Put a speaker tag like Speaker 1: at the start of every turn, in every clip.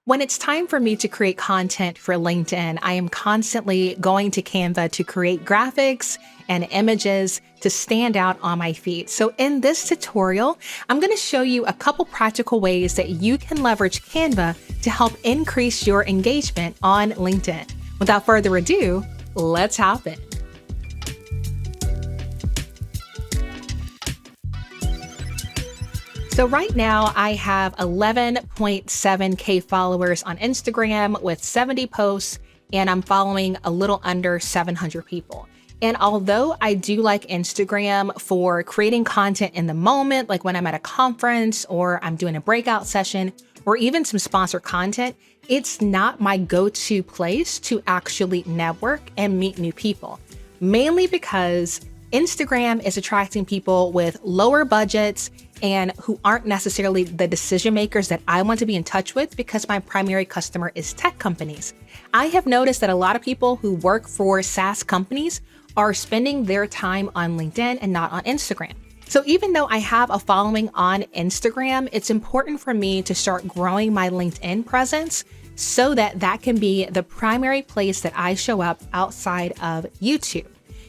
Speaker 1: When it's time for me to create content for LinkedIn, I am constantly going to Canva to create graphics and images to stand out on my feed. So in this tutorial, I'm going to show you a couple practical ways that you can leverage Canva to help increase your engagement on LinkedIn. Without further ado, let's hop in. So right now I have 11.7K followers on Instagram with 70 posts, and I'm following a little under 700 people. And although I do like Instagram for creating content in the moment, like when I'm at a conference or I'm doing a breakout session or even some sponsored content, it's not my go-to place to actually network and meet new people, mainly because Instagram is attracting people with lower budgets and who aren't necessarily the decision makers that I want to be in touch with, because my primary customer is tech companies. I have noticed that a lot of people who work for SaaS companies are spending their time on LinkedIn and not on Instagram. So even though I have a following on Instagram, it's important for me to start growing my LinkedIn presence so that that can be the primary place that I show up outside of YouTube.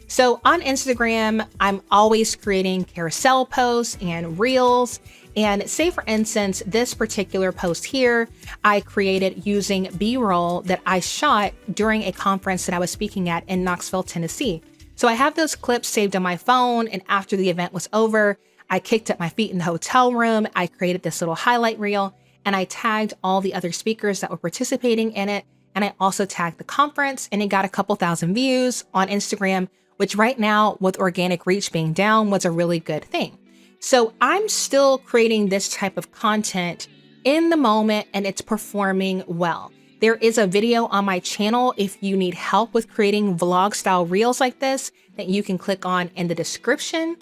Speaker 1: So on Instagram, I'm always creating carousel posts and reels. And say, for instance, this particular post here, I created using B-roll that I shot during a conference that I was speaking at in Knoxville, Tennessee. So I have those clips saved on my phone. And after the event was over, I kicked up my feet in the hotel room. I created this little highlight reel and I tagged all the other speakers that were participating in it. And I also tagged the conference, and it got a couple thousand views on Instagram, which right now with organic reach being down was a really good thing. So I'm still creating this type of content in the moment and it's performing well. There is a video on my channel if you need help with creating vlog style reels like this that you can click on in the description.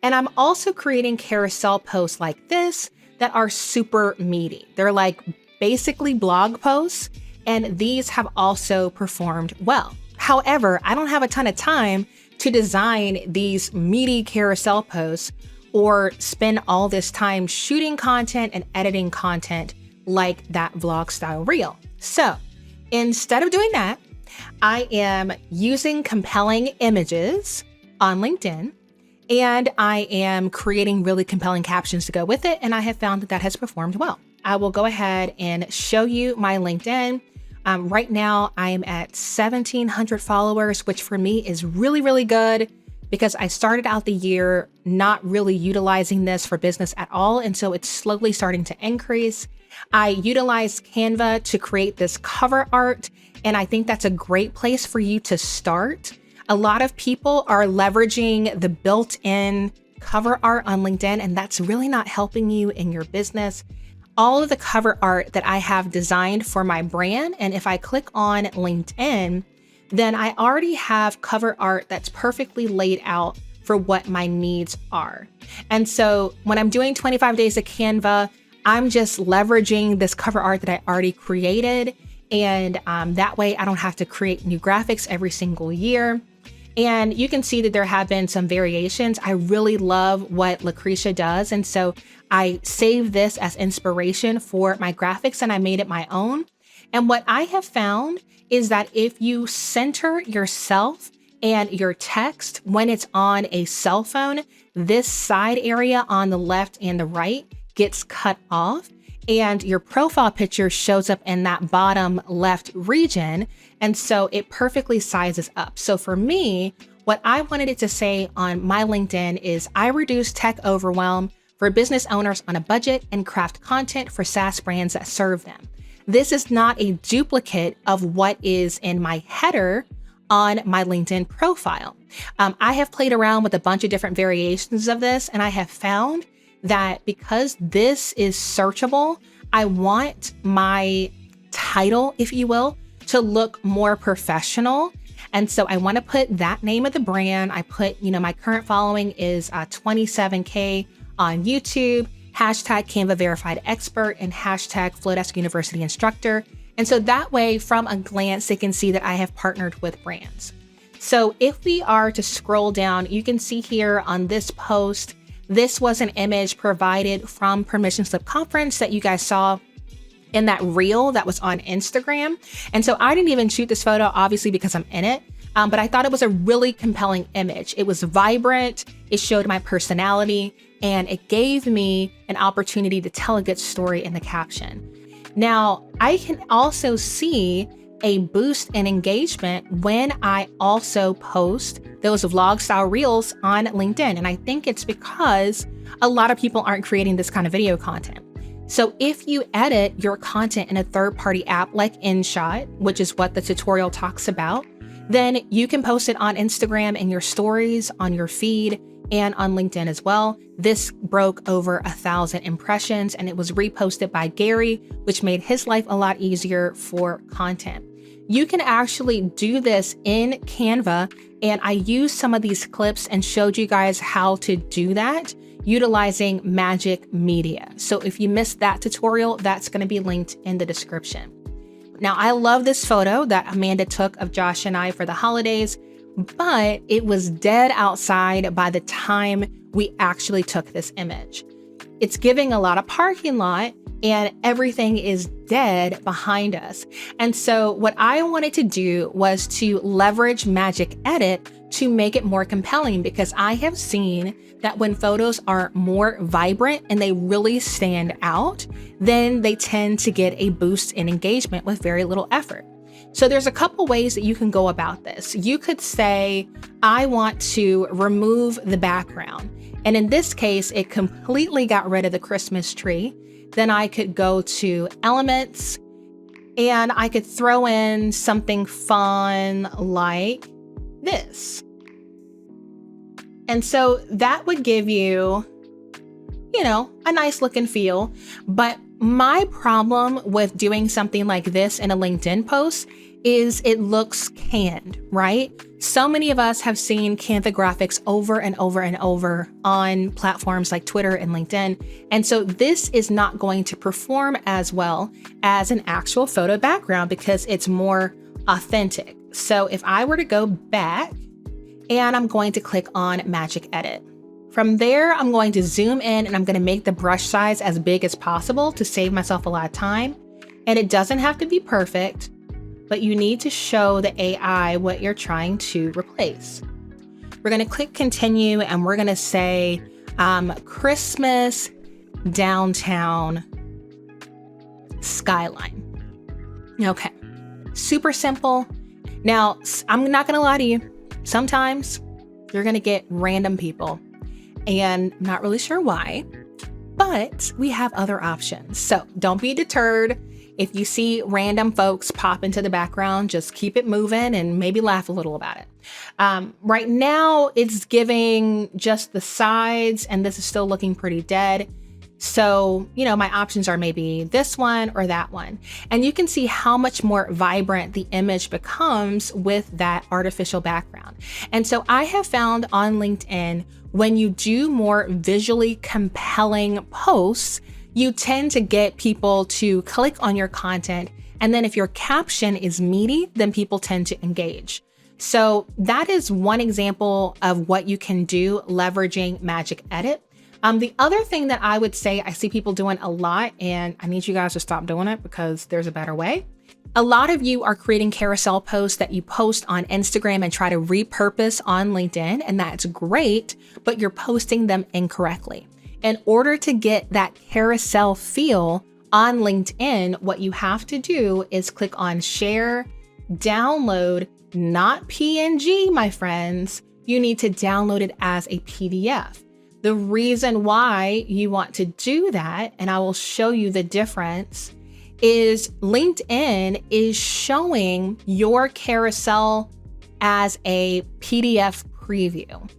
Speaker 1: And I'm also creating carousel posts like this that are super meaty. They're like basically blog posts, and these have also performed well. However, I don't have a ton of time to design these meaty carousel posts or spend all this time shooting content and editing content like that vlog style reel. So instead of doing that, I am using compelling images on LinkedIn, and I am creating really compelling captions to go with it. And I have found that that has performed well. I will go ahead and show you my LinkedIn. Right now, I am at 1,700 followers, which for me is really, really good because I started out the year not really utilizing this for business at all. And so it's slowly starting to increase. I utilized Canva to create this cover art, and I think that's a great place for you to start. A lot of people are leveraging the built-in cover art on LinkedIn, and that's really not helping you in your business. All of the cover art that I have designed for my brand, and if I click on LinkedIn, then I already have cover art that's perfectly laid out for what my needs are. And so when I'm doing 25 days of Canva, I'm just leveraging this cover art that I already created. And that way I don't have to create new graphics every single year. And you can see that there have been some variations. I really love what Lucretia does. And so I saved this as inspiration for my graphics and I made it my own. And what I have found is that if you center yourself and your text when it's on a cell phone, this side area on the left and the right gets cut off, and your profile picture shows up in that bottom left region. And so it perfectly sizes up. So for me, what I wanted it to say on my LinkedIn is I reduce tech overwhelm for business owners on a budget and craft content for SaaS brands that serve them. This is not a duplicate of what is in my header on my LinkedIn profile. I have played around with a bunch of different variations of this, and I have found that because this is searchable, I want my title, if you will, to look more professional. And so I want to put that name of the brand. I put, my current following is 27K on YouTube, hashtag Canva verified expert, and hashtag Flowdesk University instructor. And so that way, from a glance, they can see that I have partnered with brands. So if we are to scroll down, you can see here on this post, this was an image provided from Permission Slip Conference that you guys saw. in that reel that was on Instagram. And so I didn't even shoot this photo, obviously, because I'm in it. But I thought it was a really compelling image. It was vibrant, it showed my personality, and it gave me an opportunity to tell a good story in the caption. Now, I can also see a boost in engagement when I also post those vlog style reels on LinkedIn. And I think it's because a lot of people aren't creating this kind of video content. So if you edit your content in a third-party app like InShot, which is what the tutorial talks about, then you can post it on Instagram in your stories, on your feed, and on LinkedIn as well. This broke over 1,000 impressions and it was reposted by Gary, which made his life a lot easier for content. You can actually do this in Canva, and I used some of these clips and showed you guys how to do that utilizing Magic Media. So if you missed that tutorial, that's going to be linked in the description. Now, I love this photo that Amanda took of Josh and I for the holidays, but it was dead outside by the time we actually took this image. It's giving a lot of parking lot and everything is dead behind us. And so what I wanted to do was to leverage Magic Edit to make it more compelling, because I have seen that when photos are more vibrant and they really stand out, then they tend to get a boost in engagement with very little effort. So there's a couple ways that you can go about this. You could say, I want to remove the background. And in this case, it completely got rid of the Christmas tree. Then I could go to Elements and I could throw in something fun like this. And so that would give you, a nice look and feel. But my problem with doing something like this in a LinkedIn post is it looks canned, right? So many of us have seen Canva graphics over and over and over on platforms like Twitter and LinkedIn. And so this is not going to perform as well as an actual photo background because it's more authentic. So if I were to go back and I'm going to click on Magic Edit. From there, I'm going to zoom in and I'm going to make the brush size as big as possible to save myself a lot of time. And it doesn't have to be perfect, but you need to show the AI what you're trying to replace. We're going to click continue and we're going to say Christmas downtown skyline. Okay, super simple. Now, I'm not going to lie to you. Sometimes you're going to get random people and I'm not really sure why, but we have other options. So don't be deterred. If you see random folks pop into the background, just keep it moving and maybe laugh a little about it. Right now, it's giving just the sides, and this is still looking pretty dead. So, my options are maybe this one or that one. And you can see how much more vibrant the image becomes with that artificial background. And so I have found on LinkedIn, when you do more visually compelling posts, you tend to get people to click on your content. And then if your caption is meaty, then people tend to engage. So that is one example of what you can do leveraging Magic Edit. The other thing that I would say I see people doing a lot, and I need you guys to stop doing it because there's a better way. A lot of you are creating carousel posts that you post on Instagram and try to repurpose on LinkedIn, and that's great, but you're posting them incorrectly. In order to get that carousel feel on LinkedIn, what you have to do is click on share, download, not PNG, my friends. You need to download it as a PDF. The reason why you want to do that, and I will show you the difference, is LinkedIn is showing your carousel as a PDF preview.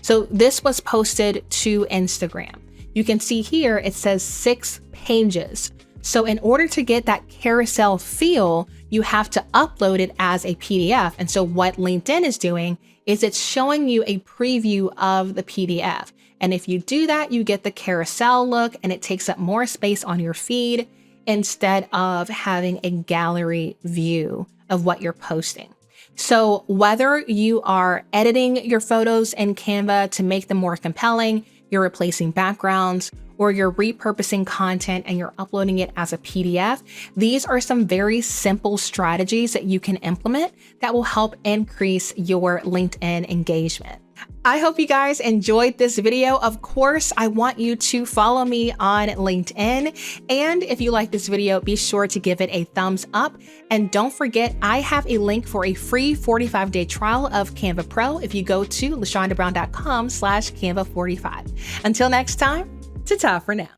Speaker 1: So this was posted to Instagram. You can see here, it says 6 pages. So in order to get that carousel feel, you have to upload it as a PDF. And so what LinkedIn is doing is it's showing you a preview of the PDF. And if you do that, you get the carousel look and it takes up more space on your feed instead of having a gallery view of what you're posting. So whether you are editing your photos in Canva to make them more compelling, you're replacing backgrounds, or you're repurposing content and you're uploading it as a PDF, these are some very simple strategies that you can implement that will help increase your LinkedIn engagement. I hope you guys enjoyed this video. Of course, I want you to follow me on LinkedIn. And if you like this video, be sure to give it a thumbs up. And don't forget, I have a link for a free 45-day trial of Canva Pro if you go to lashondabrown.com/Canva45. Until next time, ta-ta for now.